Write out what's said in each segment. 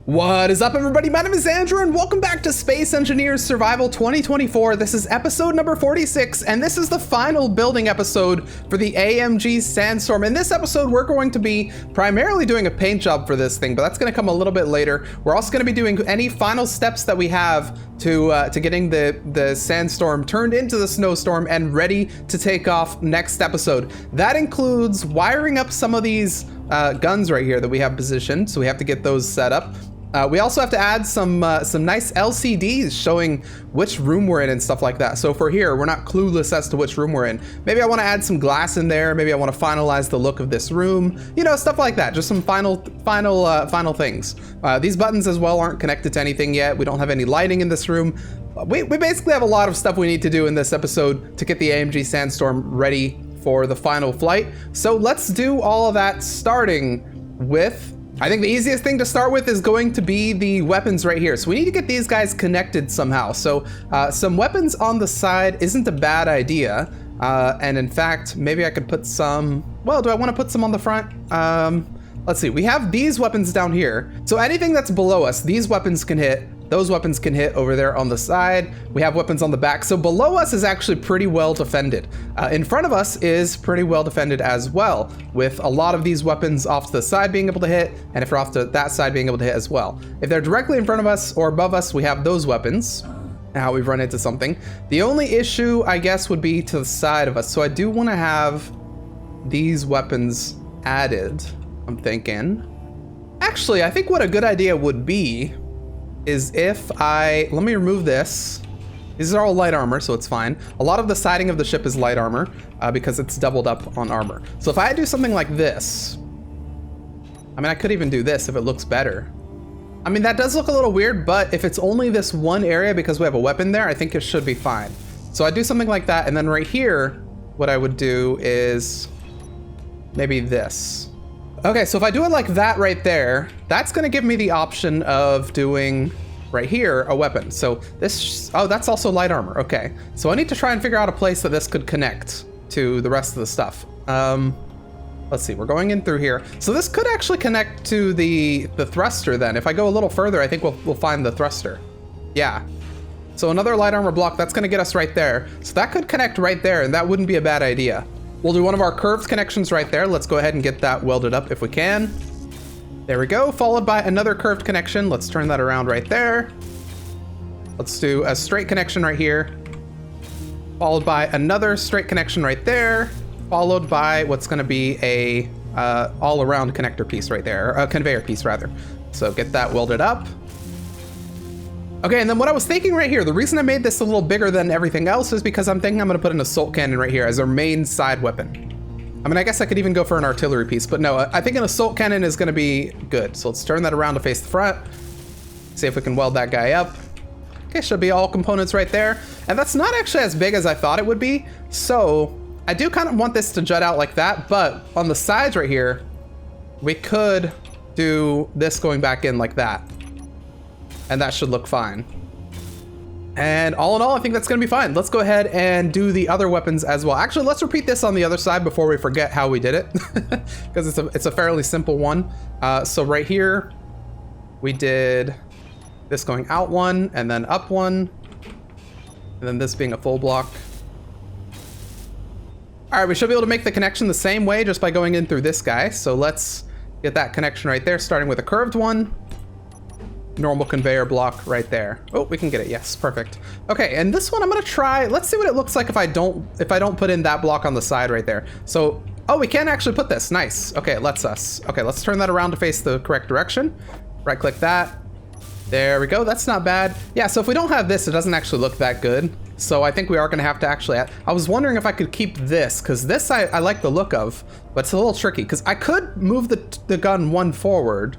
What is up, everybody? My name is Andrew, and welcome back to Space Engineers Survival 2024. This is episode number 46, and this is the final building episode for the AMG Snowstorm. In this episode, we're going to be primarily doing a paint job for this thing, but that's going to come a little bit later. We're also going to be doing any final steps that we have to getting the sandstorm turned into the snowstorm and ready to take off next episode. That includes wiring up some of these guns right here that we have positioned, so we have to get those set up. We also have to add some nice LCDs showing which room we're in and stuff like that. So for here, we're not clueless as to which room we're in. Maybe I want to add some glass in there. Maybe I want to finalize the look of this room. You know, stuff like that. Just some final things. These buttons as well aren't connected to anything yet. We don't have any lighting in this room. We basically have a lot of stuff we need to do in this episode to get the AMG Snowstorm ready for the final flight. So let's do all of that, starting with, I think the easiest thing to start with is going to be the weapons right here. So we need to get these guys connected somehow. So some weapons on the side isn't a bad idea. And in fact, maybe I could put some, well, do I want to put some on the front? Let's see, we have these weapons down here. So anything that's below us, these weapons can hit. Those weapons can hit over there on the side. We have weapons on the back. So below us is actually pretty well defended. In front of us is pretty well defended as well, with a lot of these weapons off to the side being able to hit, and if they're off to that side being able to hit as well. If they're directly in front of us or above us, we have those weapons. Now we've run into something. The only issue, I guess, would be to the side of us. So I do want to have these weapons added, I'm thinking. Actually, I think what a good idea would be is if let me remove this. These are all light armor, so it's fine. A lot of the siding of the ship is light armor because it's doubled up on armor. So if I do something like this, I mean, I could even do this if it looks better. I mean, that does look a little weird, but if it's only this one area because we have a weapon there, I think it should be fine. So I do something like that, and then right here, what I would do is maybe this. Okay, so if I do it like that right there, that's gonna give me the option of doing right here a weapon. So this, oh, that's also light armor. Okay, so I need to try and figure out a place that this could connect to the rest of the stuff. Let's see, we're going in through here. So this could actually connect to the thruster then. If I go a little further, I think we'll find the thruster. Yeah. So another light armor block, that's gonna get us right there. So that could connect right there, and that wouldn't be a bad idea. We'll do one of our curved connections right there. Let's go ahead and get that welded up if we can. There we go, followed by another curved connection. Let's turn that around right there. Let's do a straight connection right here, followed by another straight connection right there, followed by what's gonna be a all-around connector piece right there, or a conveyor piece rather. So get that welded up. Okay, and then what I was thinking right here, the reason I made this a little bigger than everything else is because I'm thinking I'm gonna put an assault cannon right here as our main side weapon. I mean, I guess I could even go for an artillery piece, but no, I think an assault cannon is gonna be good. So let's turn that around to face the front. See if we can weld that guy up. Okay, should be all components right there. And that's not actually as big as I thought it would be. So I do kind of want this to jut out like that, but on the sides right here, we could do this going back in like that. And that should look fine. And all in all, I think that's gonna be fine. Let's go ahead and do the other weapons as well. Actually, let's repeat this on the other side before we forget how we did it, because it's a fairly simple one. So right here, we did this going out one, and then up one, and then this being a full block. All right, we should be able to make the connection the same way just by going in through this guy. So let's get that connection right there, starting with a curved one. Normal conveyor block right there. Oh, we can get it. Yes, perfect. Okay, and this one I'm gonna try. Let's see what it looks like if I don't put in that block on the side right there. So, oh, we can actually put this. Nice. Okay, it lets us. Okay, let's turn that around to face the correct direction. Right click that. There we go. That's not bad. Yeah, so if we don't have this, it doesn't actually look that good. So I think we are gonna have to actually add. I was wondering if I could keep this, because this I like the look of, but it's a little tricky because I could move the gun one forward.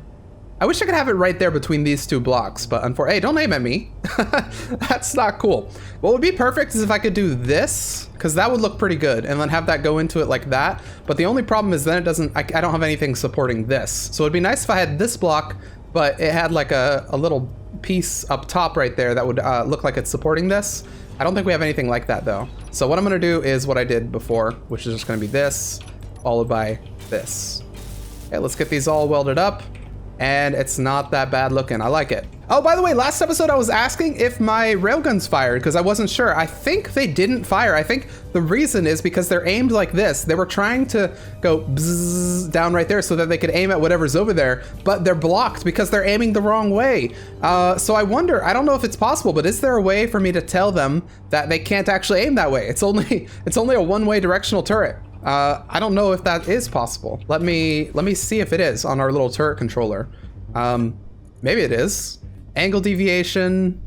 I wish I could have it right there between these two blocks, but unfortunately, hey, don't aim at me. That's not cool. What would be perfect is if I could do this, because that would look pretty good, and then have that go into it like that. But the only problem is then it doesn't, I don't have anything supporting this. So it'd be nice if I had this block, but it had like a little piece up top right there that would look like it's supporting this. I don't think we have anything like that though. So what I'm gonna do is what I did before, which is just gonna be this, followed by this. Okay, let's get these all welded up. and it's not that bad looking. I like it. Oh, by the way, last episode I was asking if my railguns fired because I wasn't sure. I think they didn't fire. I think the reason is because they're aimed like this. They were trying to go bzzz down right there so that they could aim at whatever's over there, but they're blocked because they're aiming the wrong way. So I wonder, I don't know if it's possible, but is there a way for me to tell them that they can't actually aim that way? It's only a one-way directional turret. I don't know if that is possible. Let me see if it is on our little turret controller. Maybe it is. Angle deviation,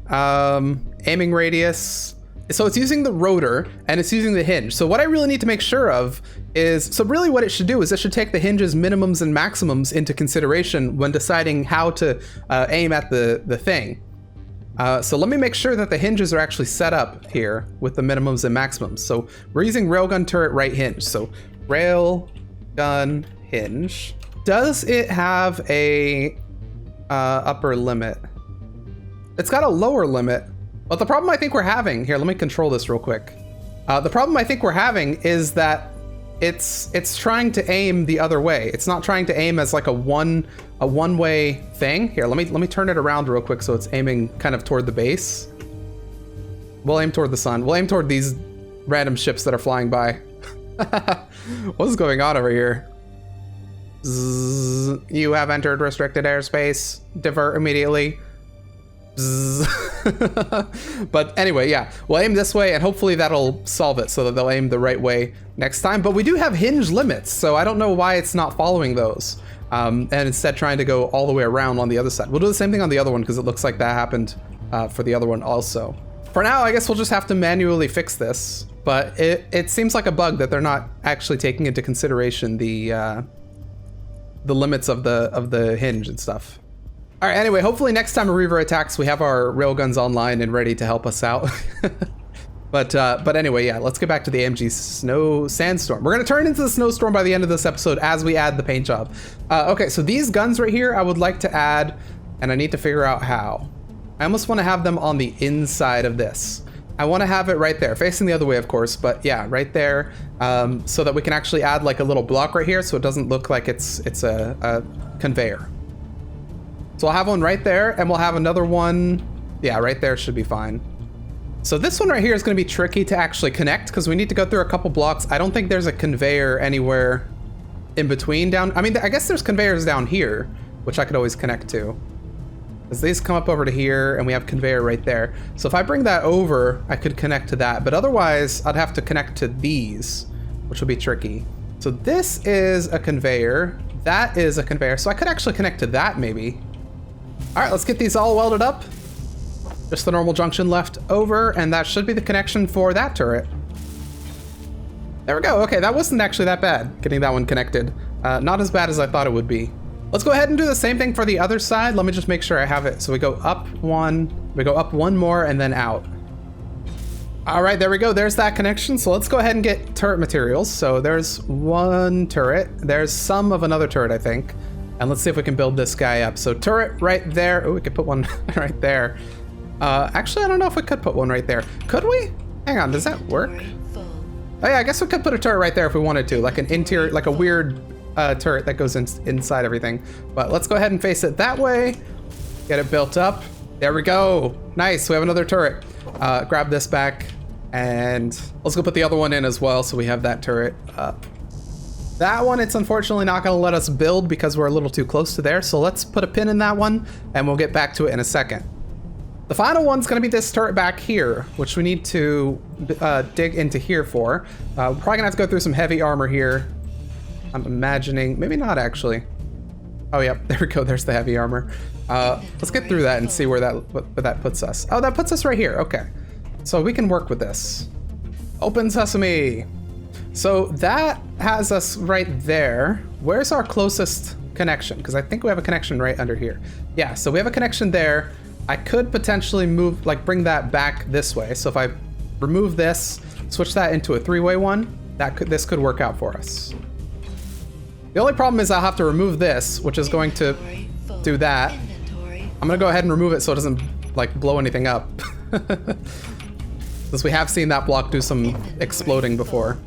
aiming radius. So it's using the rotor and it's using the hinge. So what I really need to make sure of is, so really what it should do is it should take the hinge's minimums and maximums into consideration when deciding how to aim at the thing. So let me make sure that the hinges are actually set up here with the minimums and maximums. So we're using railgun turret right hinge. So railgun hinge. Does it have a upper limit? It's got a lower limit, but the problem I think we're having here, let me control this real quick. The problem I think we're having is that it's trying to aim the other way. It's not trying to aim as like a one-way thing. Here, let me turn it around real quick so it's aiming kind of toward the base. We'll aim toward the sun. We'll aim toward these random ships that are flying by. What's going on over here? Zzz, you have entered restricted airspace. Divert immediately. But anyway, yeah, we'll aim this way and hopefully that'll solve it so that they'll aim the right way next time. But we do have hinge limits, so I don't know why it's not following those and instead trying to go all the way around on the other side. We'll do the same thing on the other one because it looks like that happened for the other one also. For now, I guess we'll just have to manually fix this, but it seems like a bug that they're not actually taking into consideration the limits of the hinge and stuff. All right, anyway, hopefully next time a Reaver attacks, we have our railguns online and ready to help us out. But anyway, yeah, let's get back to the AMG Sandstorm. We're gonna turn into the Snowstorm by the end of this episode as we add the paint job. Okay, so these guns right here, I would like to add, and I need to figure out how. I almost wanna have them on the inside of this. I wanna have it right there, facing the other way, of course, but yeah, right there, so that we can actually add like a little block right here so it doesn't look like it's a conveyor. So I'll have one right there, and we'll have another one, yeah, right there should be fine. So this one right here is gonna be tricky to actually connect because we need to go through a couple blocks. I don't think there's a conveyor anywhere in between down. I mean, I guess there's conveyors down here, which I could always connect to. Because these come up over to here, and we have conveyor right there. So if I bring that over, I could connect to that, but otherwise I'd have to connect to these, which will be tricky. So this is a conveyor, that is a conveyor, so I could actually connect to that maybe. All right, let's get these all welded up. Just the normal junction left over, and that should be the connection for that turret. There we go. Okay, that wasn't actually that bad, getting that one connected. Not as bad as I thought it would be. Let's go ahead and do the same thing for the other side. Let me just make sure I have it. So we go up one more, and then out. All right, there we go. There's that connection. So let's go ahead and get turret materials. So there's one turret. There's some of another turret, I think. And let's see if we can build this guy up. So turret right there. Oh, we could put one right there. Actually, I don't know if we could put one right there. Could we? Hang on, does that work? Oh yeah, I guess we could put a turret right there if we wanted to, like an interior, like a weird turret that goes inside everything. But let's go ahead and face it that way. Get it built up. There we go. Nice, we have another turret. Grab this back and let's go put the other one in as well so we have that turret up. That one, it's unfortunately not gonna let us build because we're a little too close to there. So let's put a pin in that one and we'll get back to it in a second. The final one's gonna be this turret back here, which we need to dig into here for. We're probably gonna have to go through some heavy armor here. I'm imagining, maybe not actually. Oh yeah, there we go, there's the heavy armor. Let's get through that and see where that puts us. Oh, that puts us right here, okay. So we can work with this. Open sesame. So that has us right there. Where's our closest connection? Because I think we have a connection right under here. Yeah, so we have a connection there. I could potentially move, like bring that back this way. So if I remove this, switch that into a three-way one, this could work out for us. The only problem is I'll have to remove this, which is going to do that. I'm gonna go ahead and remove it so it doesn't like blow anything up. Since we have seen that block do some exploding before.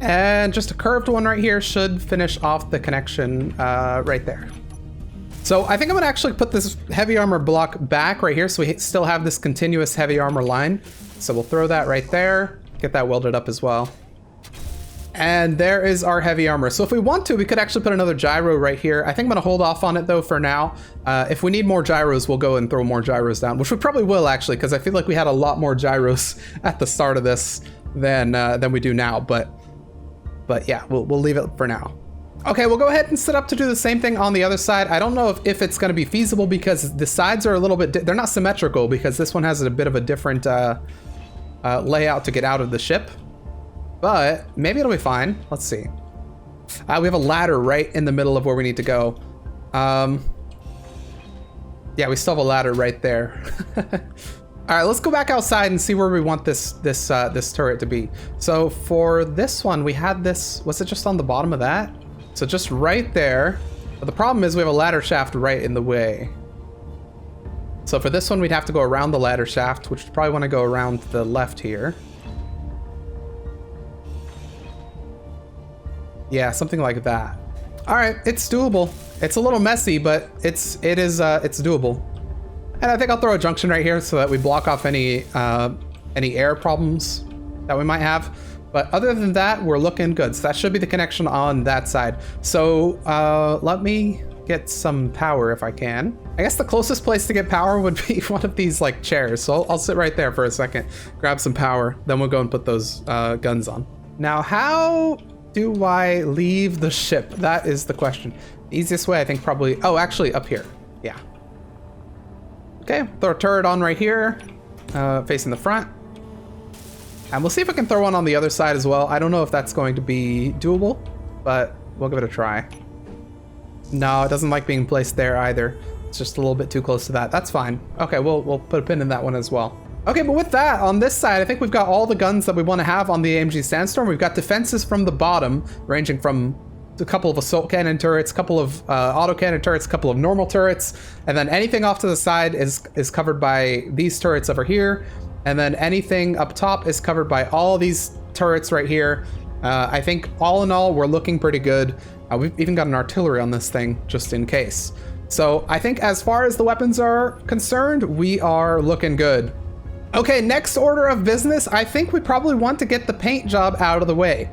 And just a curved one right here should finish off the connection right there. So I think I'm gonna actually put this heavy armor block back right here so we still have this continuous heavy armor line. So we'll throw that right there, get that welded up as well. And there is our heavy armor. So if we want to, we could actually put another gyro right here. I think I'm gonna hold off on it though for now. If we need more gyros, we'll go and throw more gyros down, which we probably will actually, because I feel like we had a lot more gyros at the start of this than we do now. But yeah, we'll leave it for now. Okay, we'll go ahead and set up to do the same thing on the other side. I don't know if it's gonna be feasible because the sides are a little bit, they're not symmetrical because this one has a bit of a different layout to get out of the ship. But maybe it'll be fine. Let's see. We have a ladder right in the middle of where we need to go. Yeah, we still have a ladder right there. All right, let's go back outside and see where we want this turret to be. So for this one, we had this, was it just on the bottom of that? So just right there. But the problem is we have a ladder shaft right in the way. So for this one, we'd have to go around the ladder shaft, which would probably want to go around to the left here. Yeah, something like that. All right, it's doable. It's a little messy, but it's doable. And I think I'll throw a junction right here so that we block off any air problems that we might have. But other than that, we're looking good. So that should be the connection on that side. So let me get some power if I can. I guess the closest place to get power would be one of these like chairs. So I'll sit right there for a second, grab some power, then we'll go and put those guns on. Now, how do I leave the ship? That is the question. The easiest way, I think probably, oh, actually up here. Yeah. Okay, throw a turret on right here, facing the front. And we'll see if we can throw one on the other side as well. I don't know if that's going to be doable, but we'll give it a try. No, it doesn't like being placed there either. It's just a little bit too close to that. That's fine. Okay, we'll put a pin in that one as well. Okay, but with that, on this side, I think we've got all the guns that we want to have on the AMG Sandstorm. We've got defenses from the bottom, ranging from a couple of assault cannon turrets, a couple of auto cannon turrets, a couple of normal turrets, and then anything off to the side is covered by these turrets over here, and then anything up top is covered by all these turrets right here. I think all in all, we're looking pretty good. We've even got an artillery on this thing, just in case. So I think as far as the weapons are concerned, we are looking good. Okay, next order of business, I think we probably want to get the paint job out of the way.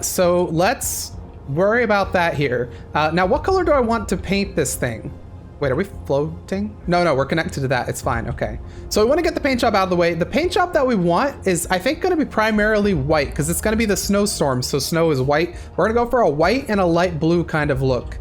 So let's worry about that here. Now, what color do I want to paint this thing? Wait, are we floating? No, we're connected to that. It's fine. Okay. So we want to get the paint job out of the way. The paint job that we want is, I think, going to be primarily white because it's going to be the snowstorm. So snow is white. We're going to go for a white and a light blue kind of look,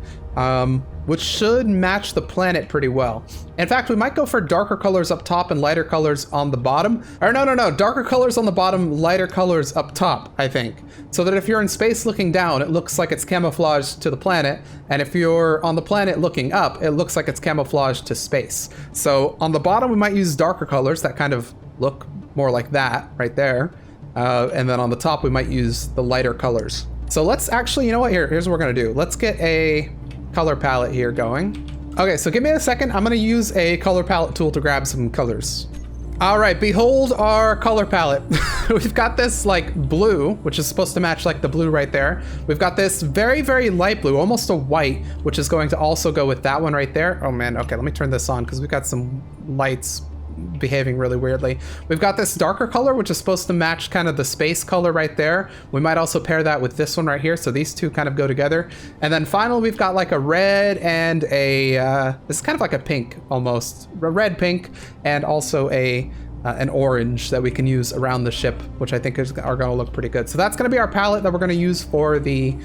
which should match the planet pretty well. In fact, we might go for darker colors up top and lighter colors on the bottom. Or no, darker colors on the bottom, lighter colors up top, I think. So that if you're in space looking down, it looks like it's camouflaged to the planet. And if you're on the planet looking up, it looks like it's camouflaged to space. So on the bottom, we might use darker colors that kind of look more like that right there. And then on the top, we might use the lighter colors. So let's actually, you know what, here's what we're gonna do. Let's get a color palette here going. Okay, so give me a second. I'm gonna use a color palette tool to grab some colors. All right, behold our color palette. We've got this like blue, which is supposed to match like the blue right there. We've got this very, very light blue, almost a white, which is going to also go with that one right there. Oh man, okay, let me turn this on because we've got some lights behaving really weirdly. We've got this darker color, which is supposed to match kind of the space color right there. We might also pair that with this one right here. So these two kind of go together. And then finally, we've got like a red and a, this is kind of like a pink almost, a red pink, and also an orange that we can use around the ship, which I think are gonna look pretty good. So that's gonna be our palette that we're gonna use for the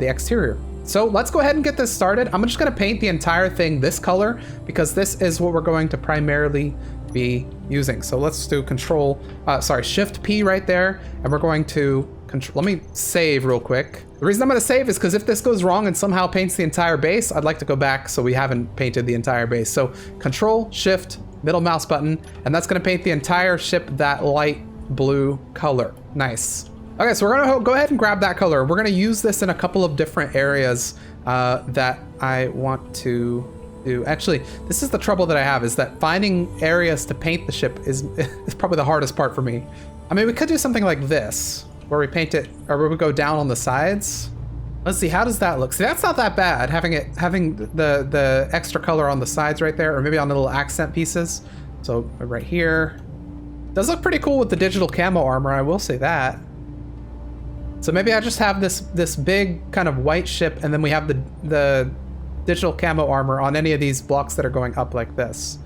exterior. So let's go ahead and get this started. I'm just gonna paint the entire thing this color because this is what we're going to primarily be using. So let's do Shift P right there. And we're going to let me save real quick. The reason I'm gonna save is because if this goes wrong and somehow paints the entire base, I'd like to go back so we haven't painted the entire base. So Control, Shift, middle mouse button, and that's gonna paint the entire ship that light blue color. Nice. Okay, so we're gonna go ahead and grab that color. We're gonna use this in a couple of different areas that I want to do. Actually, this is the trouble that I have, is that finding areas to paint the ship is probably the hardest part for me. I mean, we could do something like this, where we paint it, or where we go down on the sides. Let's see, how does that look? See, that's not that bad, having the extra color on the sides right there, or maybe on the little accent pieces. So right here. Does look pretty cool with the digital camo armor, I will say that. So maybe I just have this big kind of white ship, and then we have the digital camo armor on any of these blocks that are going up like this.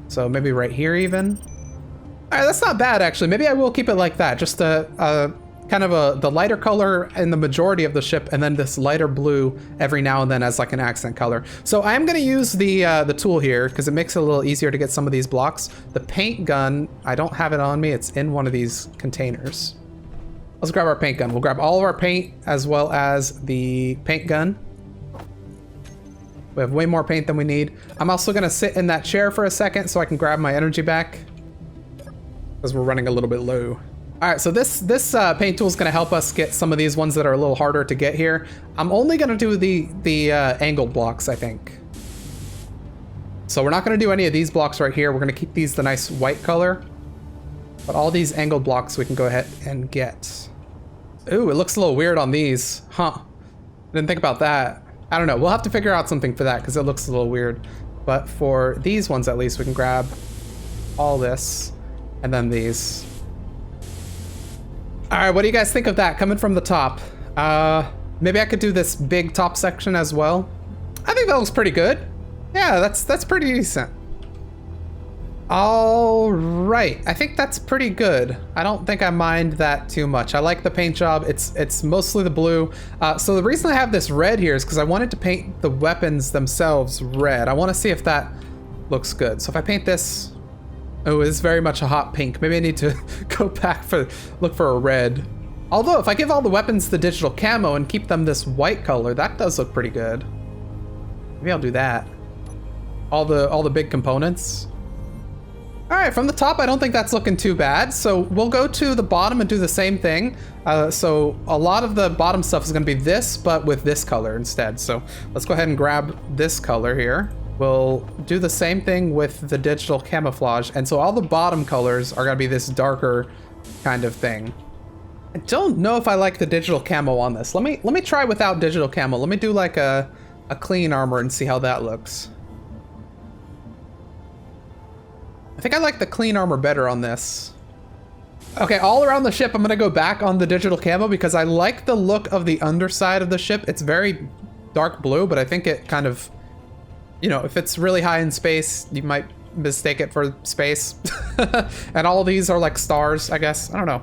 So maybe right here even. All right, that's not bad actually. Maybe I will keep it like that, just a kind of the lighter color in the majority of the ship, and then this lighter blue every now and then as like an accent color. So I am going to use the tool here because it makes it a little easier to get some of these blocks. The paint gun, I don't have it on me. It's in one of these containers. Let's grab our paint gun. We'll grab all of our paint as well as the paint gun. We have way more paint than we need. I'm also going to sit in that chair for a second so I can grab my energy back because we're running a little bit low. All right, so this paint tool is going to help us get some of these ones that are a little harder to get here. I'm only going to do the angled blocks, I think. So we're not going to do any of these blocks right here. We're going to keep these the nice white color. But all these angled blocks we can go ahead and get. Ooh, it looks a little weird on these. Huh. I didn't think about that. I don't know. We'll have to figure out something for that because it looks a little weird. But for these ones at least, we can grab all this and then these. All right, what do you guys think of that coming from the top? Maybe I could do this big top section as well. I think that looks pretty good. Yeah, that's pretty decent. All right, I think that's pretty good. I don't think I mind that too much. I like the paint job. It's mostly the blue. So the reason I have this red here is because I wanted to paint the weapons themselves red. I want to see if that looks good. So if I paint this, oh, it's very much a hot pink. Maybe I need to go back look for a red. Although if I give all the weapons the digital camo and keep them this white color, that does look pretty good. Maybe I'll do that. All the big components. All right, from the top, I don't think that's looking too bad. So we'll go to the bottom and do the same thing. So a lot of the bottom stuff is gonna be this, but with this color instead. So let's go ahead and grab this color here. We'll do the same thing with the digital camouflage. And so all the bottom colors are gonna be this darker kind of thing. I don't know if I like the digital camo on this. Let me try without digital camo. Let me do like a clean armor and see how that looks. I think I like the clean armor better on this. Okay, all around the ship, I'm gonna go back on the digital camo because I like the look of the underside of the ship. It's very dark blue, but I think it kind of, you know, if it's really high in space, you might mistake it for space. And all these are like stars, I guess. I don't know.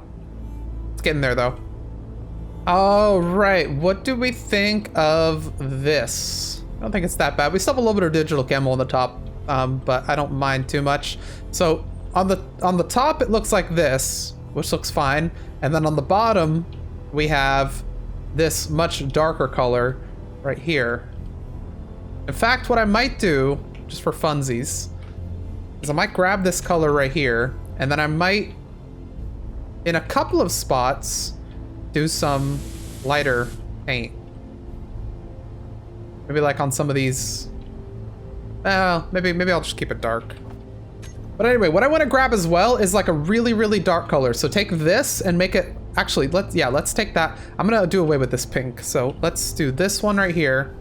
It's getting there though. All right, what do we think of this? I don't think it's that bad. We still have a little bit of digital camo on the top, but I don't mind too much. So on the top, it looks like this, which looks fine. And then on the bottom, we have this much darker color right here. In fact, what I might do, just for funsies, is I might grab this color right here, and then I might, in a couple of spots, do some lighter paint. Maybe like on some of these. Maybe I'll just keep it dark. But anyway, what I want to grab as well is like a really, really dark color. So take this and make it, actually, let's take that. I'm gonna do away with this pink. So let's do this one right here.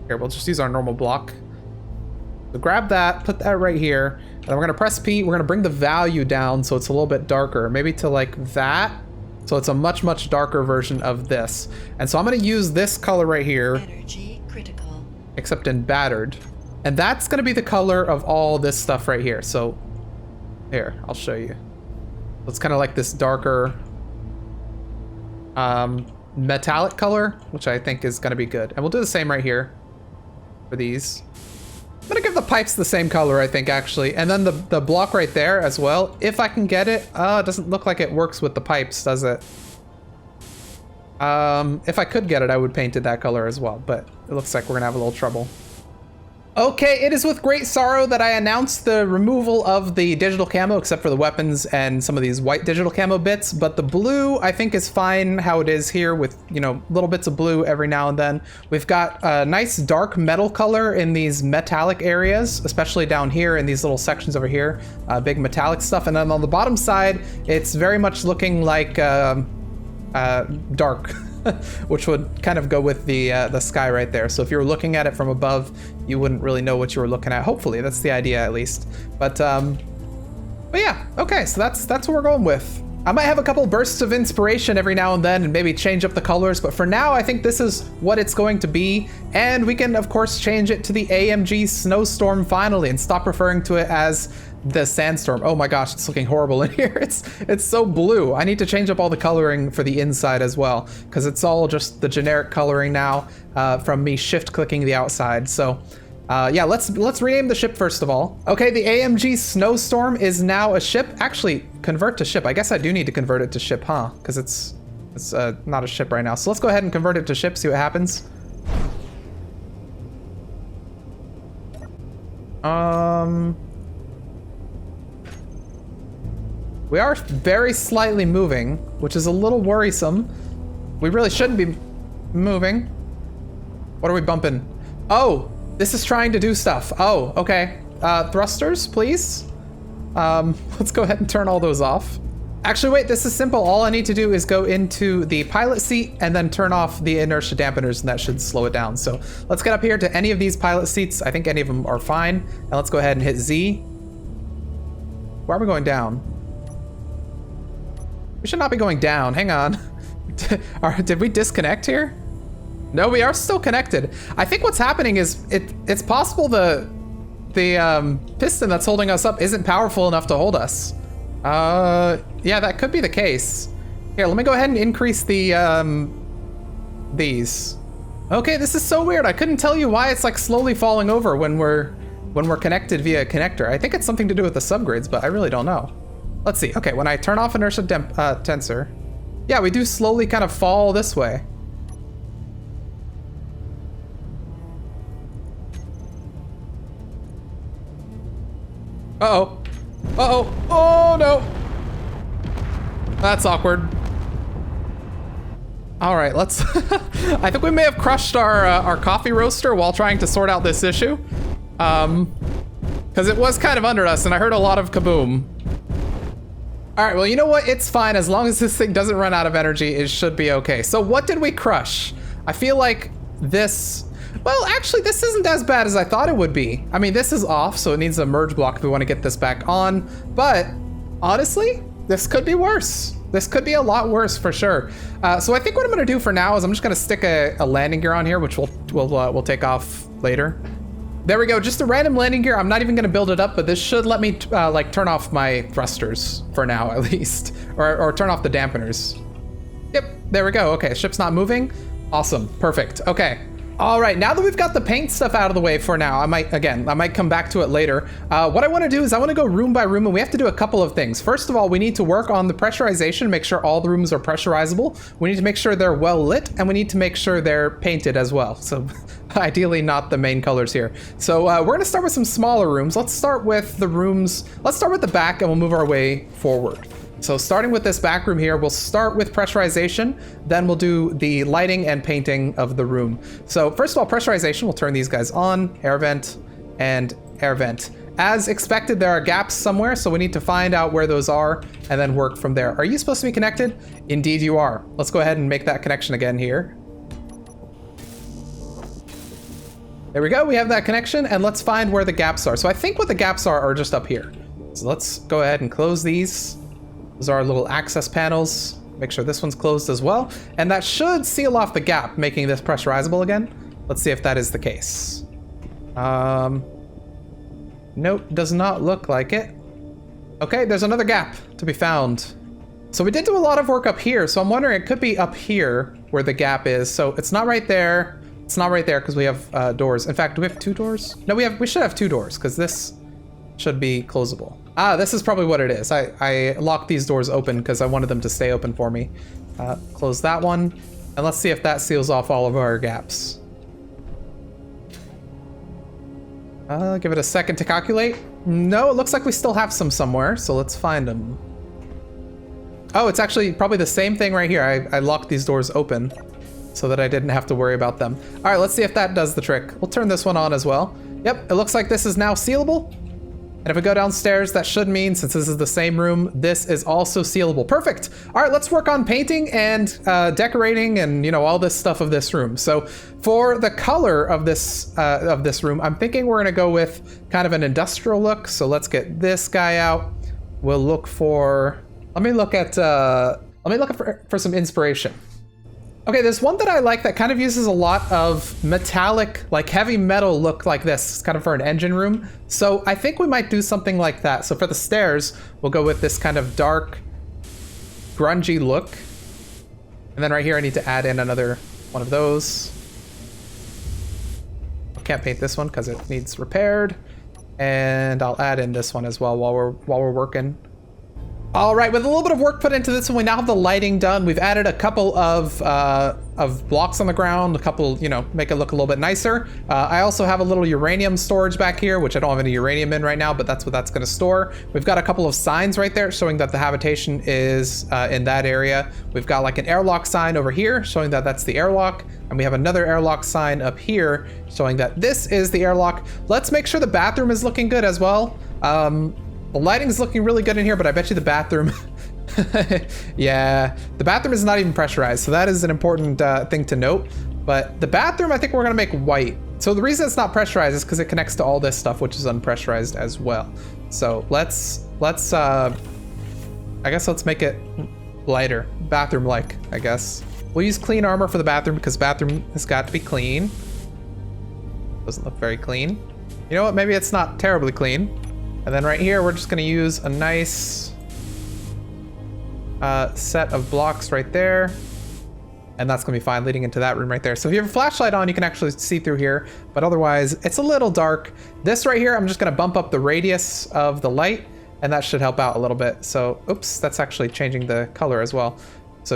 Here, we'll just use our normal block. So grab that, put that right here. And then we're gonna press P, we're gonna bring the value down so it's a little bit darker, maybe to like that. So it's a much, much darker version of this. And so I'm gonna use this color right here. Energy critical. Except in battered. And that's gonna be the color of all this stuff right here. So here, I'll show you. It's kind of like this darker metallic color, which I think is gonna be good. And we'll do the same right here for these. I'm gonna give the pipes the same color, I think, actually. And then the block right there as well, if I can get it. It doesn't look like it works with the pipes, does it? If I could get it, I would paint it that color as well, but it looks like we're gonna have a little trouble. Okay, it is with great sorrow that I announced the removal of the digital camo, except for the weapons and some of these white digital camo bits, but the blue I think is fine how it is here with, you know, little bits of blue every now and then. We've got a nice dark metal color in these metallic areas, especially down here in these little sections over here, big metallic stuff. And then on the bottom side, it's very much looking like dark. which would kind of go with the sky right there. So if you were looking at it from above, you wouldn't really know what you were looking at. Hopefully, that's the idea at least. But yeah, okay, so that's what we're going with. I might have a couple bursts of inspiration every now and then and maybe change up the colors, but for now, I think this is what it's going to be. And we can, of course, change it to the AMG Snowstorm finally and stop referring to it as the Sandstorm. Oh my gosh, it's looking horrible in here. It's so blue. I need to change up all the coloring for the inside as well, because it's all just the generic coloring now from me shift clicking the outside. So yeah, let's rename the ship first of all. Okay, the AMG Snowstorm is now a ship. Actually, convert to ship. I guess I do need to convert it to ship, huh? Because it's not a ship right now. So let's go ahead and convert it to ship, see what happens. We are very slightly moving, which is a little worrisome. We really shouldn't be moving. What are we bumping? Oh, this is trying to do stuff. Oh, okay. Thrusters, please. Let's go ahead and turn all those off. Actually, wait, this is simple. All I need to do is go into the pilot seat and then turn off the inertia dampeners, and that should slow it down. So let's get up here to any of these pilot seats. I think any of them are fine. And let's go ahead and hit Z. Why are we going down? We should not be going down. Hang on. Did we disconnect here? No, we are still connected. I think what's happening is it's possible the piston that's holding us up isn't powerful enough to hold us. Yeah, that could be the case. Here, let me go ahead and increase the these. Okay, this is so weird. I couldn't tell you why it's like slowly falling over when we're connected via a connector. I think it's something to do with the subgrids, but I really don't know. Let's see. Okay, when I turn off inertia tensor, yeah, we do slowly kind of fall this way. Uh-oh. Uh-oh. Oh, no. That's awkward. All right, let's... I think we may have crushed our coffee roaster while trying to sort out this issue. Because it was kind of under us, and I heard a lot of kaboom. All right, well, you know what? It's fine. As long as this thing doesn't run out of energy, it should be okay. So what did we crush? I feel like this... Well, actually, this isn't as bad as I thought it would be. I mean, this is off, so it needs a merge block if we want to get this back on. But honestly, this could be worse. This could be a lot worse for sure. So I think what I'm going to do for now is I'm just going to stick a landing gear on here, which we'll take off later. There we go, just a random landing gear. I'm not even gonna build it up, but this should let me like turn off my thrusters for now at least, or turn off the dampeners. Yep, there we go. Okay, ship's not moving. Awesome, perfect, okay. All right, now that we've got the paint stuff out of the way for now, I might come back to it later. What I wanna do is I wanna go room by room, and we have to do a couple of things. First of all, we need to work on the pressurization, make sure all the rooms are pressurizable. We need to make sure they're well lit, and we need to make sure they're painted as well. So ideally not the main colors here. So we're gonna start with some smaller rooms. Let's start with the rooms, let's start with the back and we'll move our way forward. So starting with this back room here, we'll start with pressurization, then we'll do the lighting and painting of the room. So first of all, pressurization, we'll turn these guys on, air vent and air vent. As expected, there are gaps somewhere, so we need to find out where those are and then work from there. Are you supposed to be connected? Indeed you are. Let's go ahead and make that connection again here. There we go, we have that connection, and let's find where the gaps are. So I think what the gaps are just up here. So let's go ahead and close these. Those are our little access panels. Make sure this one's closed as well. And that should seal off the gap, making this pressurizable again. Let's see if that is the case. Nope, does not look like it. Okay, there's another gap to be found. So we did do a lot of work up here, so I'm wondering it could be up here where the gap is. So it's not right there. It's not right there because we have doors. In fact, do we have two doors? No, we should have two doors because this should be closable. Ah, this is probably what it is. I locked these doors open because I wanted them to stay open for me. Close that one, and let's see if that seals off all of our gaps. Give it a second to calculate. No, it looks like we still have some somewhere, so let's find them. Oh, it's actually probably the same thing right here. I locked these doors open so that I didn't have to worry about them. All right, let's see if that does the trick. We'll turn this one on as well. Yep, it looks like this is now sealable. And if we go downstairs, that should mean, since this is the same room, this is also sealable. Perfect. All right, let's work on painting and decorating and, you know, all this stuff of this room. So for the color of this room, I'm thinking we're gonna go with kind of an industrial look. So let's get this guy out. We'll look for, let me look for some inspiration. Okay, there's one that I like that kind of uses a lot of metallic, like heavy metal look like this. It's kind of for an engine room. So I think we might do something like that. So for the stairs, we'll go with this kind of dark, grungy look. And then right here, I need to add in another one of those. I can't paint this one because it needs repaired. And I'll add in this one as well while we're working. All right, with a little bit of work put into this one, we now have the lighting done. We've added a couple of blocks on the ground, a couple, you know, make it look a little bit nicer. I also have a little uranium storage back here, which I don't have any uranium in right now, but that's what that's gonna store. We've got a couple of signs right there showing that the habitation is in that area. We've got like an airlock sign over here showing that that's the airlock. And we have another airlock sign up here showing that this is the airlock. Let's make sure the bathroom is looking good as well. The lighting's looking really good in here, but I bet you the bathroom, yeah, the bathroom is not even pressurized. So that is an important thing to note. But the bathroom, I think we're gonna make white. So the reason it's not pressurized is because it connects to all this stuff, which is unpressurized as well. So let's I guess let's make it lighter, bathroom-like, I guess. We'll use clean armor for the bathroom because bathroom has got to be clean. Doesn't look very clean. You know what, maybe it's not terribly clean. And then right here, we're just gonna use a nice set of blocks right there. And that's gonna be fine leading into that room right there. So if you have a flashlight on, you can actually see through here, but otherwise it's a little dark. This right here, I'm just gonna bump up the radius of the light and that should help out a little bit. So, oops, that's actually changing the color as well. So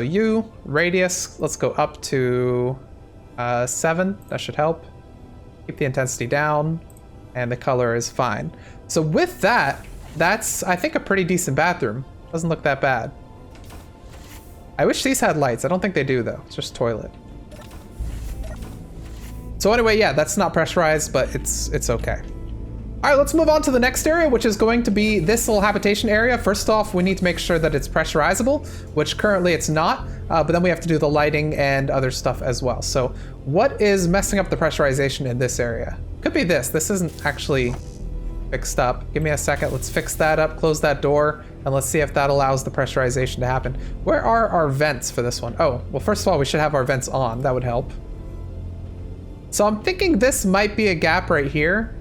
radius, let's go up to 7, that should help. Keep the intensity down and the color is fine. So with that, that's, I think, a pretty decent bathroom. Doesn't look that bad. I wish these had lights. I don't think they do though. It's just toilet. So anyway, yeah, that's not pressurized, but it's okay. All right, let's move on to the next area, which is going to be this little habitation area. First off, we need to make sure that it's pressurizable, which currently it's not, but then we have to do the lighting and other stuff as well. So what is messing up the pressurization in this area? Could be this. This isn't actually fixed up. Give me a second. Let's fix that up, close that door, and let's see if that allows the pressurization to happen. Where are our vents for this one? Oh, well, first of all, we should have our vents on. That would help. So I'm thinking this might be a gap right here.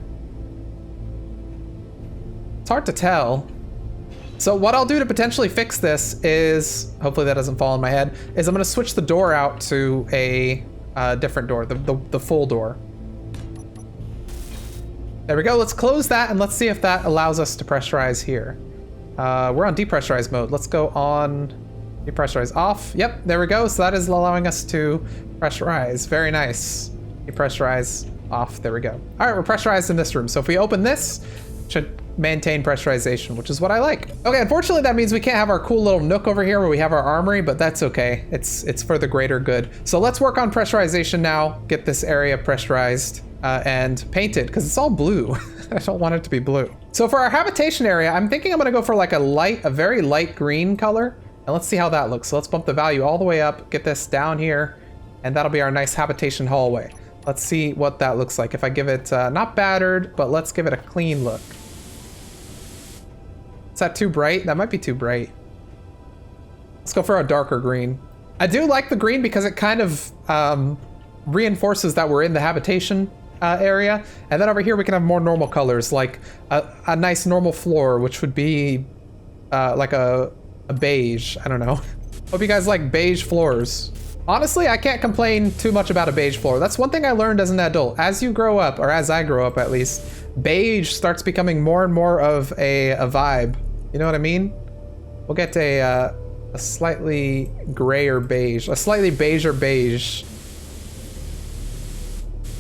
It's hard to tell. So what I'll do to potentially fix this is, hopefully that doesn't fall on my head, is I'm gonna switch the door out to a different door, the full door. There we go, let's close that and let's see if that allows us to pressurize here. We're on depressurize mode. Let's go on depressurize off. Yep, there we go. So that is allowing us to pressurize. Very nice. Depressurize off, there we go. All right, we're pressurized in this room. So if we open this, it should maintain pressurization, which is what I like. Okay, unfortunately that means we can't have our cool little nook over here where we have our armory, but that's okay. It's for the greater good. So let's work on pressurization now, get this area pressurized. And painted because it's all blue. I don't want it to be blue. So for our habitation area, I'm thinking I'm gonna go for like a very light green color. And let's see how that looks. So let's bump the value all the way up, get this down here, and that'll be our nice habitation hallway. Let's see what that looks like. If I give it, not battered, but let's give it a clean look. Is that too bright? That might be too bright. Let's go for a darker green. I do like the green because it kind of reinforces that we're in the habitation area. And then over here we can have more normal colors, like a nice normal floor, which would be like a beige. I don't know. Hope you guys like beige floors. Honestly, I can't complain too much about a beige floor. That's one thing I learned as an adult. As you grow up, or as I grow up at least, beige starts becoming more and more of a vibe. You know what I mean? We'll get a slightly grayer beige, a slightly beiger beige.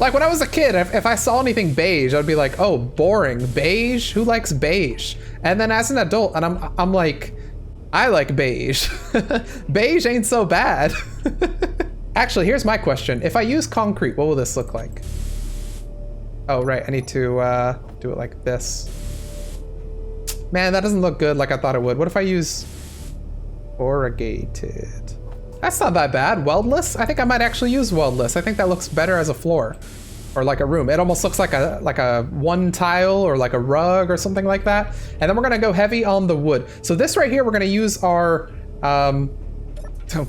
Like when I was a kid, if I saw anything beige, I'd be like, oh, boring, beige? Who likes beige? And then as an adult, and I'm like, I like beige. Beige ain't so bad. Actually, here's my question. If I use concrete, what will this look like? Oh, right, I need to do it like this. Man, that doesn't look good like I thought it would. What if I use corrugated? That's not that bad. Weldless? I think I might actually use weldless. I think that looks better as a floor or like a room. It almost looks like a one tile or like a rug or something like that. And then we're gonna go heavy on the wood. So this right here, we're gonna use our, oh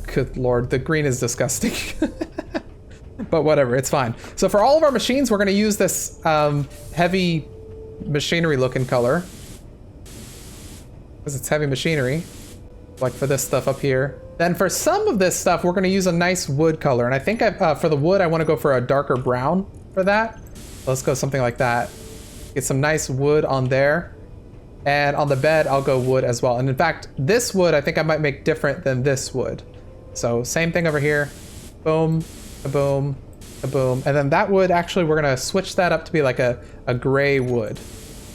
good Lord, the green is disgusting. But whatever, it's fine. So for all of our machines, we're gonna use this heavy machinery looking color. Because it's heavy machinery. Like for this stuff up here. Then for some of this stuff, we're gonna use a nice wood color. And I think for the wood, I wanna go for a darker brown for that. Let's go something like that. Get some nice wood on there. And on the bed, I'll go wood as well. And in fact, this wood, I think I might make different than this wood. So same thing over here. Boom, boom, boom. And then that wood, actually, we're gonna switch that up to be like a gray wood.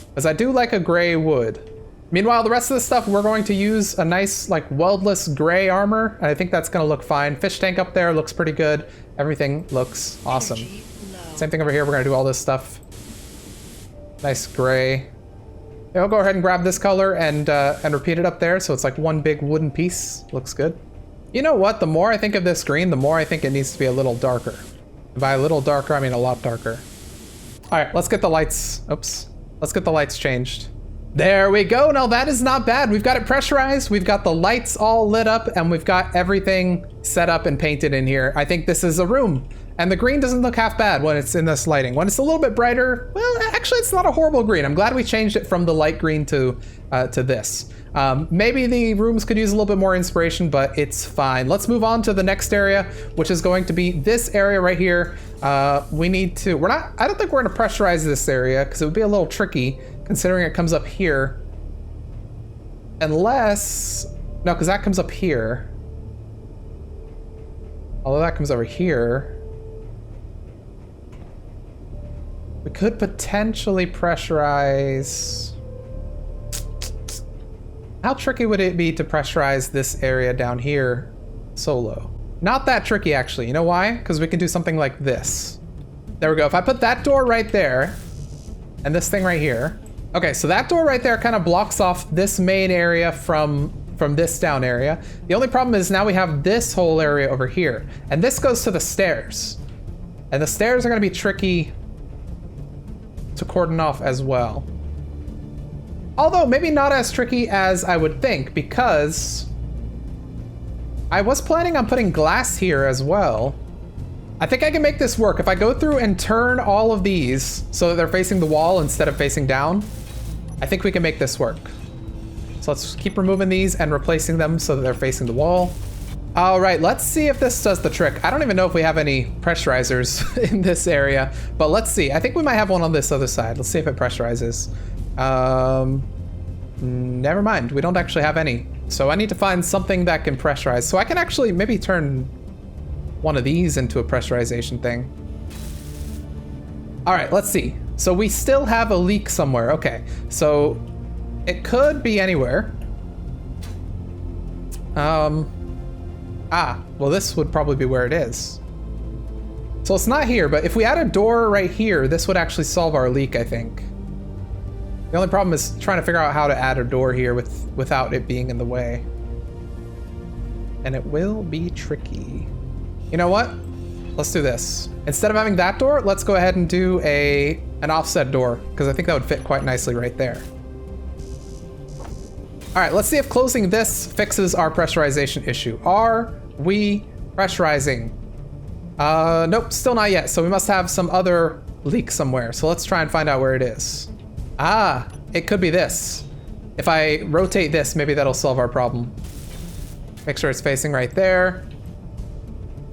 Because I do like a gray wood. Meanwhile, the rest of the stuff, we're going to use a nice like weldless gray armor. And I think that's gonna look fine. Fish tank up there looks pretty good. Everything looks awesome. Same thing over here, we're gonna do all this stuff. Nice gray. Yeah, I'll go ahead and grab this color and repeat it up there. So it's like one big wooden piece. Looks good. You know what? The more I think of this green, the more I think it needs to be a little darker. By a little darker, I mean a lot darker. All right, let's get the lights. Oops. Let's get the lights changed. There we go. Now that is not bad. We've got it pressurized. We've got the lights all lit up and we've got everything set up and painted in here. I think this is a room. And the green doesn't look half bad when it's in this lighting. When it's a little bit brighter, well, actually it's not a horrible green. I'm glad we changed it from the light green to this. Maybe the rooms could use a little bit more inspiration, but it's fine. Let's move on to the next area, which is going to be this area right here. We need to, I don't think we're gonna pressurize this area because it would be a little tricky considering it comes up here. Unless, no, because that comes up here. Although that comes over here. We could potentially pressurize. How tricky would it be to pressurize this area down here solo? Not that tricky, actually. You know why? Because we can do something like this. There we go. If I put that door right there and this thing right here. Okay, so that door right there kind of blocks off this main area from this down area. The only problem is now we have this whole area over here. And this goes to the stairs. And the stairs are going to be tricky to cordon off as well. Although maybe not as tricky as I would think, because I was planning on putting glass here as well. I think I can make this work. If I go through and turn all of these so that they're facing the wall instead of facing down, I think we can make this work. So let's keep removing these and replacing them so that they're facing the wall. All right, let's see if this does the trick. I don't even know if we have any pressurizers in this area, but let's see. I think we might have one on this other side. Let's see if it pressurizes. Never mind, we don't actually have any. So I need to find something that can pressurize. So I can actually maybe turn one of these into a pressurization thing. All right, let's see. So we still have a leak somewhere. Okay, so it could be anywhere. Well, this would probably be where it is. So it's not here, but if we add a door right here, this would actually solve our leak, I think. The only problem is trying to figure out how to add a door here without it being in the way. And it will be tricky. You know what? Let's do this. Instead of having that door, let's go ahead and do an offset door, because I think that would fit quite nicely right there. All right, let's see if closing this fixes our pressurization issue. Are we pressurizing? Nope, still not yet. So we must have some other leak somewhere. So let's try and find out where it is. Ah, it could be this. If I rotate this, maybe that'll solve our problem. Make sure it's facing right there.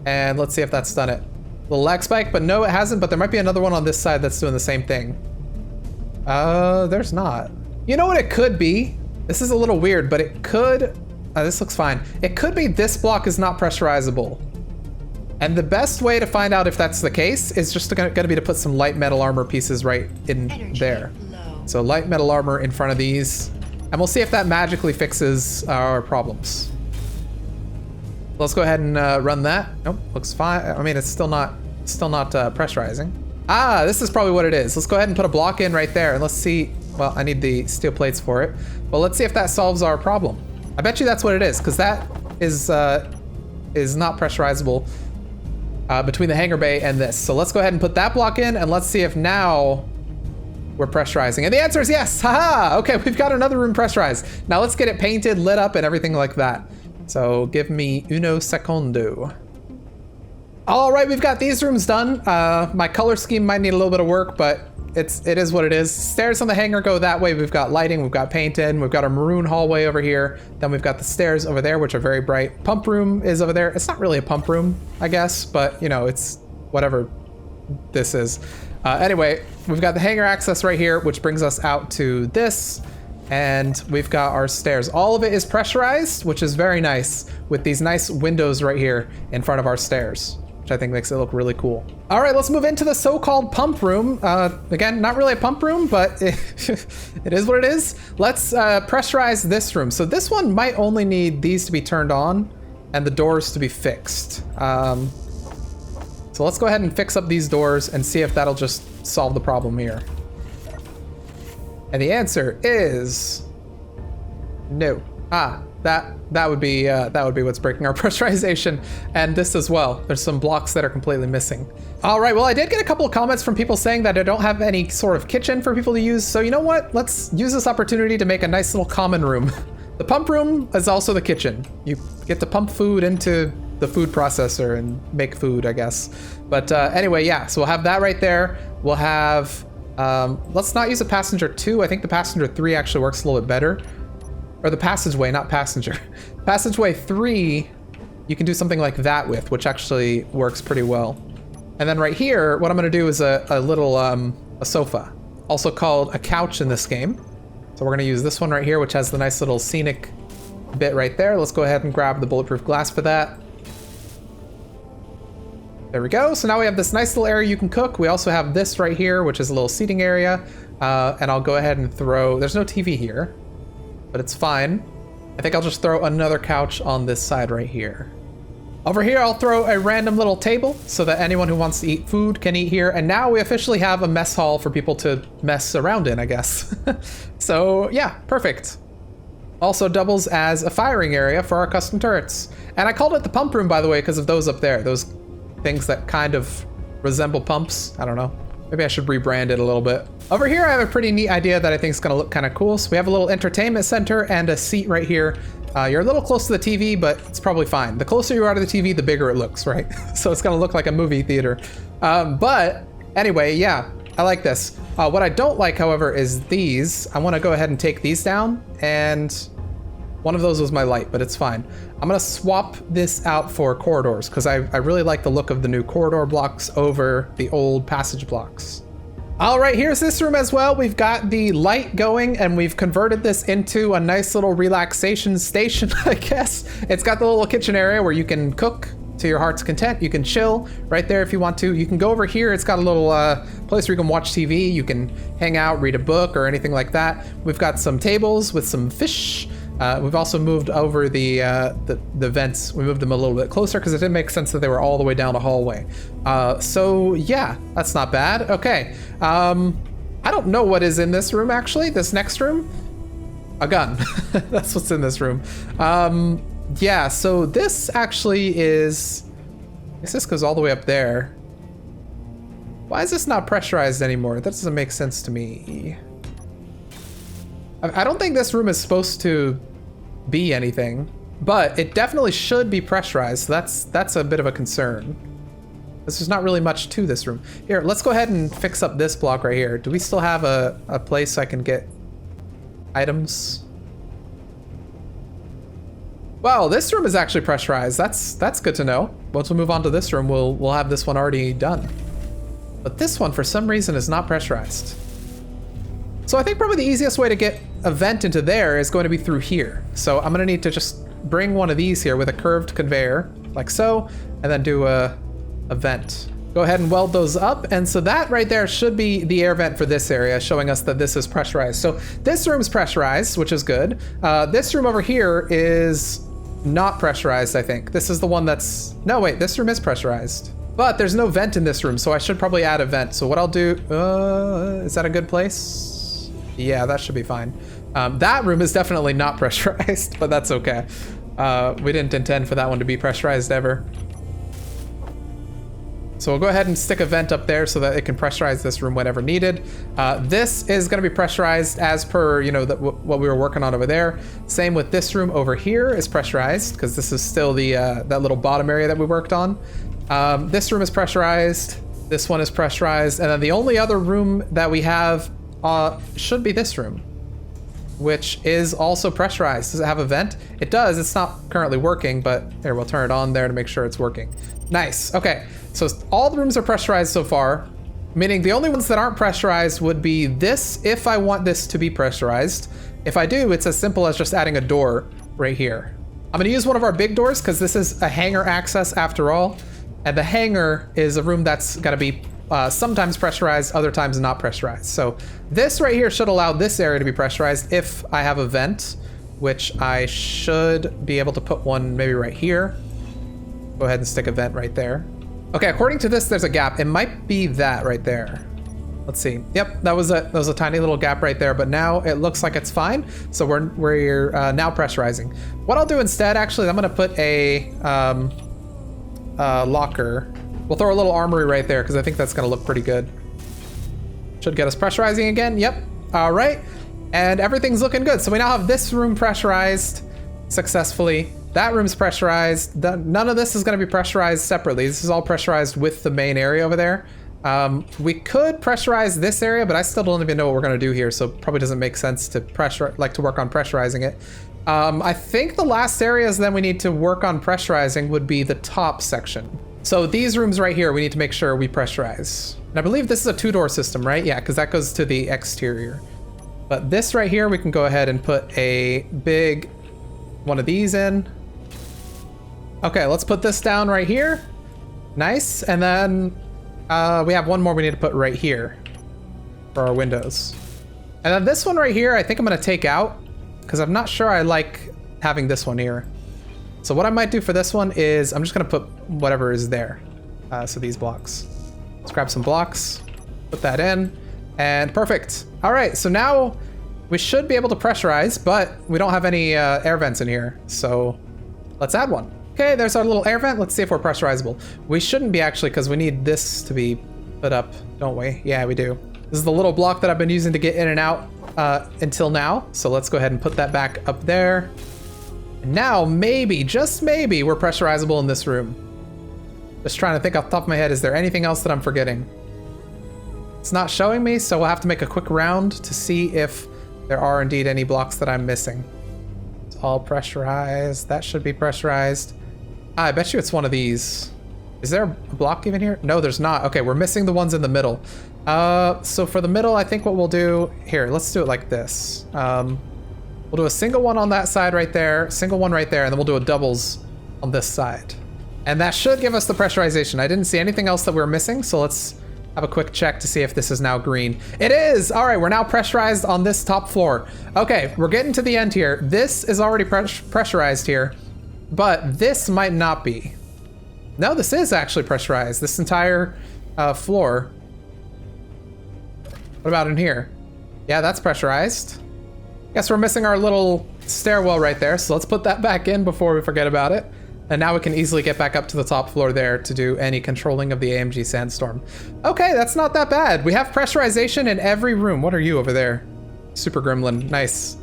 And let's see if that's done it. Little lag spike, but no, it hasn't, but there might be another one on this side that's doing the same thing. There's not. You know what it could be? This is a little weird, but it could, this looks fine. It could be this block is not pressurizable. And the best way to find out if that's the case is just gonna be to put some light metal armor pieces right in there. So light metal armor in front of these, and we'll see if that magically fixes our problems. Let's go ahead and run that. Nope, looks fine. I mean, it's still not pressurizing. Ah, this is probably what it is. Let's go ahead and put a block in right there, and let's see Well, I need the steel plates for it. Well, let's see if that solves our problem. I bet you that's what it is, because that is not pressurizable between the hangar bay and this. So let's go ahead and put that block in, and let's see if now we're pressurizing. And the answer is yes. Haha. Okay, we've got another room pressurized. Now let's get it painted, lit up, and everything like that. So give me uno secondo. All right, we've got these rooms done. My color scheme might need a little bit of work, but it is what it is. Stairs on the hangar go that way. We've got lighting, we've got painted, we've got a maroon hallway over here. Then we've got the stairs over there, which are very bright. Pump room is over there. It's not really a pump room, I guess, but you know, it's whatever this is. Anyway, we've got the hangar access right here, which brings us out to this. And we've got our stairs. All of it is pressurized, which is very nice, with these nice windows right here in front of our stairs, which I think makes it look really cool. All right, let's move into the so-called pump room. Again, not really a pump room, but it is what it is. Let's pressurize this room. So this one might only need these to be turned on and the doors to be fixed. So let's go ahead and fix up these doors and see if that'll just solve the problem here. And the answer is no. That would be what's breaking our pressurization, and this as well. There's some blocks that are completely missing. All right, well, I did get a couple of comments from people saying that I don't have any sort of kitchen for people to use. So you know what? Let's use this opportunity to make a nice little common room. The pump room is also the kitchen. You get to pump food into the food processor and make food, I guess. But anyway, yeah, so we'll have that right there. We'll have, let's not use a passenger 2. I think the passenger 3 actually works a little bit better. Or the passageway, not passenger. Passageway 3, you can do something like that with, which actually works pretty well. And then right here, what I'm gonna do is a little, a sofa, also called a couch in this game. So we're gonna use this one right here, which has the nice little scenic bit right there. Let's go ahead and grab the bulletproof glass for that. There we go. So now we have this nice little area you can cook. We also have this right here, which is a little seating area. And I'll go ahead and throw, there's no TV here, but it's fine. I think I'll just throw another couch on this side right here. Over here, I'll throw a random little table so that anyone who wants to eat food can eat here. And now we officially have a mess hall for people to mess around in, I guess. So yeah, perfect. Also doubles as a firing area for our custom turrets. And I called it the pump room, by the way, because of those up there. Those things that kind of resemble pumps. I don't know. Maybe I should rebrand it a little bit. Over here, I have a pretty neat idea that I think is going to look kind of cool. So we have a little entertainment center and a seat right here. You're a little close to the TV, but it's probably fine. The closer you are to the TV, the bigger it looks, right? So it's going to look like a movie theater. But anyway, yeah, I like this. What I don't like, however, is these. I want to go ahead and take these down, and one of those was my light, but it's fine. I'm gonna swap this out for corridors because I really like the look of the new corridor blocks over the old passage blocks. All right, here's this room as well. We've got the light going and we've converted this into a nice little relaxation station, I guess. It's got the little kitchen area where you can cook to your heart's content. You can chill right there if you want to. You can go over here. It's got a little place where you can watch TV. You can hang out, read a book or anything like that. We've got some tables with some fish. We've also moved over the vents. We moved them a little bit closer because it didn't make sense that they were all the way down the hallway. So yeah, that's not bad. Okay. I don't know what is in this room actually. This next room, a gun. That's what's in this room. Yeah. So this actually is. I guess this goes all the way up there. Why is this not pressurized anymore? That doesn't make sense to me. I don't think this room is supposed to be anything, but it definitely should be pressurized. So that's a bit of a concern. There's not really much to this room. Here, let's go ahead and fix up this block right here. Do we still have a place I can get items? Well, this room is actually pressurized. That's good to know. Once we move on to this room, we'll have this one already done. But this one, for some reason, is not pressurized. So I think probably the easiest way to get a vent into there is going to be through here. So I'm gonna need to just bring one of these here with a curved conveyor, like so, and then do a vent. Go ahead and weld those up. And so that right there should be the air vent for this area, showing us that this is pressurized. So this room's pressurized, which is good. This room over here is not pressurized, I think. This is the one that's, no, wait, this room is pressurized. But there's no vent in this room, so I should probably add a vent. So what I'll do, is that a good place? Yeah, that should be fine. That room is definitely not pressurized, but that's okay. We didn't intend for that one to be pressurized ever. So we'll go ahead and stick a vent up there so that it can pressurize this room whenever needed. This is going to be pressurized as per, you know, what we were working on over there. Same with this room over here is pressurized because this is still the that little bottom area that we worked on. This room is pressurized. This one is pressurized. And then the only other room that we have should be this room, which is also pressurized. Does it have a vent? It does. It's not currently working, but here, we'll turn it on there to make sure it's working. Nice. Okay. So all the rooms are pressurized so far, meaning the only ones that aren't pressurized would be this if I want this to be pressurized. If I do, it's as simple as just adding a door right here. I'm gonna use one of our big doors because this is a hangar access after all. And the hangar is a room that's gonna be sometimes pressurized, other times not pressurized. So this right here should allow this area to be pressurized if I have a vent, which I should be able to put one maybe right here. Go ahead and stick a vent right there. Okay, according to this, there's a gap. It might be that right there. Let's see. Yep, that was a tiny little gap right there, but now it looks like it's fine. So we're now pressurizing. What I'll do instead, actually, I'm gonna put a locker. We'll throw a little armory right there because I think that's gonna look pretty good. Should get us pressurizing again. Yep. All right, and everything's looking good. So we now have this room pressurized successfully. That room's pressurized. None of this is going to be pressurized separately. This is all pressurized with the main area over there. We could pressurize this area, but I still don't even know what we're going to do here, so it probably doesn't make sense to to work on pressurizing it. I think the last areas then we need to work on pressurizing would be the top section. So these rooms right here, we need to make sure we pressurize. And I believe this is a 2-door system, right? Yeah, because that goes to the exterior. But this right here, we can go ahead and put a big one of these in. Okay, let's put this down right here. Nice. And then we have one more we need to put right here for our windows. And then this one right here, I think I'm going to take out because I'm not sure I like having this one here. So what I might do for this one is I'm just going to put whatever is there. So these blocks. Let's grab some blocks, put that in, and perfect. All right, so now we should be able to pressurize, but we don't have any air vents in here. So let's add one. Okay, there's our little air vent. Let's see if we're pressurizable. We shouldn't be actually, because we need this to be put up, don't we? Yeah, we do. This is the little block that I've been using to get in and out until now. So let's go ahead and put that back up there. And now, maybe, just maybe, we're pressurizable in this room. Just trying to think off the top of my head, is there anything else that I'm forgetting? It's not showing me, so we'll have to make a quick round to see if there are indeed any blocks that I'm missing. It's all pressurized. That should be pressurized. I bet you it's one of these. Is there a block even here? No, there's not. Okay, we're missing the ones in the middle. So for the middle, I think what we'll do here, let's do it like this. We'll do a single one on that side right there, single one right there, and then we'll do a doubles on this side. And that should give us the pressurization. I didn't see anything else that we were missing, so let's have a quick check to see if this is now green. It is! All right, we're now pressurized on this top floor. Okay, we're getting to the end here. This is already pressurized here, but this might not be. No, this is actually pressurized, this entire floor. What about in here? Yeah, that's pressurized. Guess we're missing our little stairwell right there, so let's put that back in before we forget about it. And now we can easily get back up to the top floor there to do any controlling of the AMG Sandstorm. Okay, that's not that bad. We have pressurization in every room. What are you over there? Super Gremlin, nice.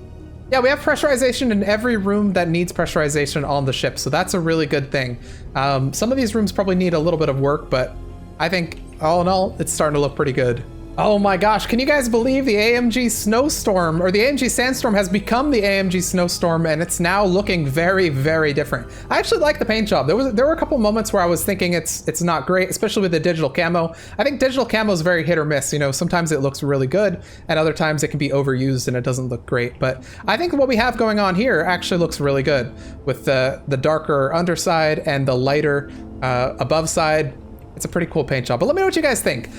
Yeah, we have pressurization in every room that needs pressurization on the ship, so that's a really good thing. Some of these rooms probably need a little bit of work, but I think all in all, it's starting to look pretty good. Oh my gosh, can you guys believe the AMG Snowstorm, or the AMG Sandstorm has become the AMG Snowstorm, and it's now looking very, very different. I actually like the paint job. There were a couple moments where I was thinking it's not great, especially with the digital camo. I think digital camo is very hit or miss. You know, sometimes it looks really good, and other times it can be overused and it doesn't look great. But I think what we have going on here actually looks really good with the darker underside and the lighter above side. It's a pretty cool paint job, but let me know what you guys think.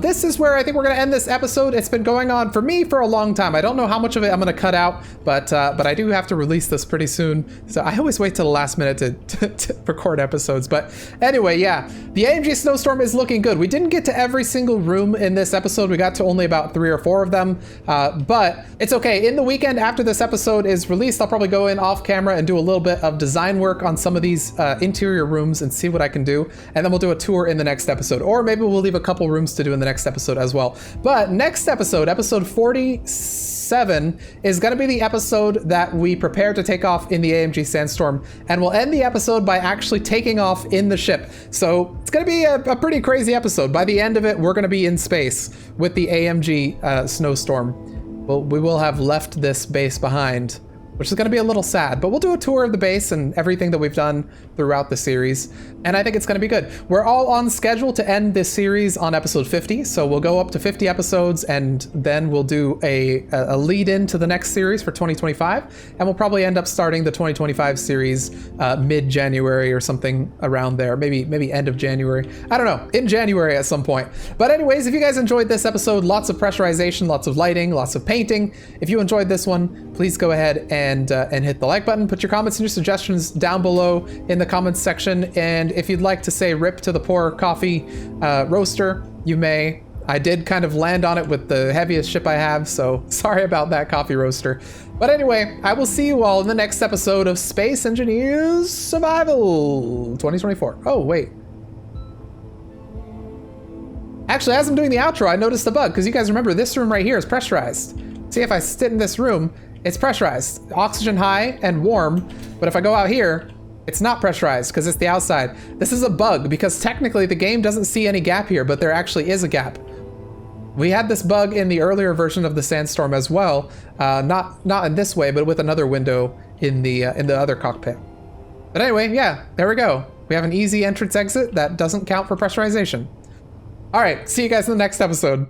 This is where I think we're gonna end this episode. It's been going on for me for a long time. I don't know how much of it I'm gonna cut out, but I do have to release this pretty soon. So I always wait till the last minute to record episodes. But anyway, yeah, the AMG Snowstorm is looking good. We didn't get to every single room in this episode. We got to only about 3 or 4 of them, but it's okay. In the weekend after this episode is released, I'll probably go in off camera and do a little bit of design work on some of these interior rooms and see what I can do. And then we'll do a tour in the next episode, or maybe we'll leave a couple rooms to do in the next episode as well. But next episode, episode 47, is going to be the episode that we prepare to take off in the AMG Sandstorm, and we'll end the episode by actually taking off in the ship. So it's going to be a pretty crazy episode. By the end of it, we're going to be in space with the AMG Snowstorm. Well, we will have left this base behind, which is going to be a little sad, but we'll do a tour of the base and everything that we've done throughout the series, and I think it's going to be good. We're all on schedule to end this series on episode 50, so we'll go up to 50 episodes, and then we'll do a lead into the next series for 2025, and we'll probably end up starting the 2025 series mid-January or something around there, maybe end of January. I don't know, in January at some point. But anyways, if you guys enjoyed this episode, lots of pressurization, lots of lighting, lots of painting. If you enjoyed this one, please go ahead and hit the like button. Put your comments and your suggestions down below in the comments section. And if you'd like to say rip to the poor coffee roaster, you may. I did kind of land on it with the heaviest ship I have, so sorry about that, coffee roaster. But anyway, I will see you all in the next episode of Space Engineers Survival 2024. Oh, wait. Actually, as I'm doing the outro, I noticed a bug, because you guys remember this room right here is pressurized. See, if I sit in this room, it's pressurized, oxygen high and warm, but if I go out here, it's not pressurized because it's the outside. This is a bug because technically the game doesn't see any gap here, but there actually is a gap. We had this bug in the earlier version of the Sandstorm as well, not in this way, but with another window in the other cockpit. But anyway, yeah, there we go. We have an easy entrance exit that doesn't count for pressurization. All right, see you guys in the next episode.